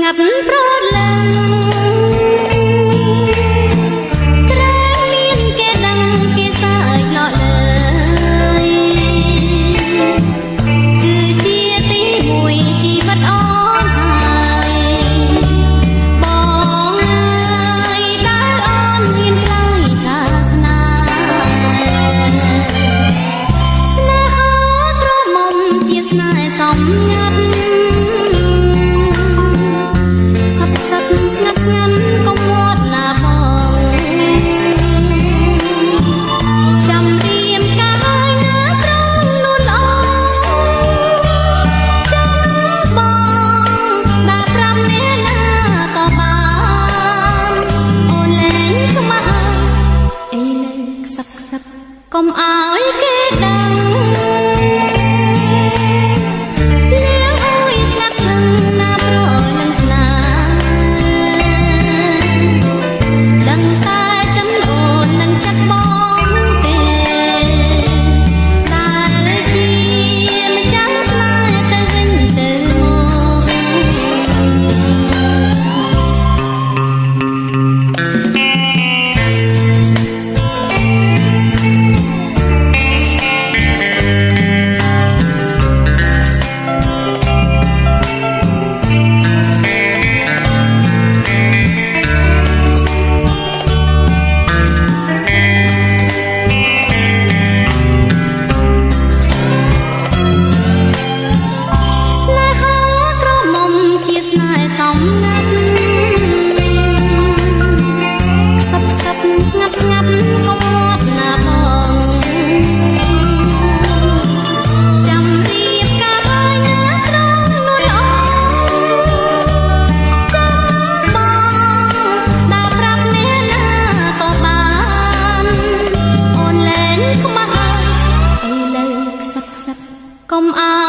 งัดโปรดลังក្រែមានគេដឹងគេសើចឡកលើយគឺជាទីមួយជីវិតអូនហើយបងអើយតើអូនហ៊ានឆ្លើយថាស្នេហាក្រមុំជាស្នេហ៍សំងាត់កុំឲ្យគេដឹងលៀងអើយស្ងាត់ឈឹងណាប្រនឹងស្នាដឹងតែចំនួននឹងចាត់បងទេដែលជាម្ចាំងស្នេហ៍ទៅវិញទៅកុំឲ្យ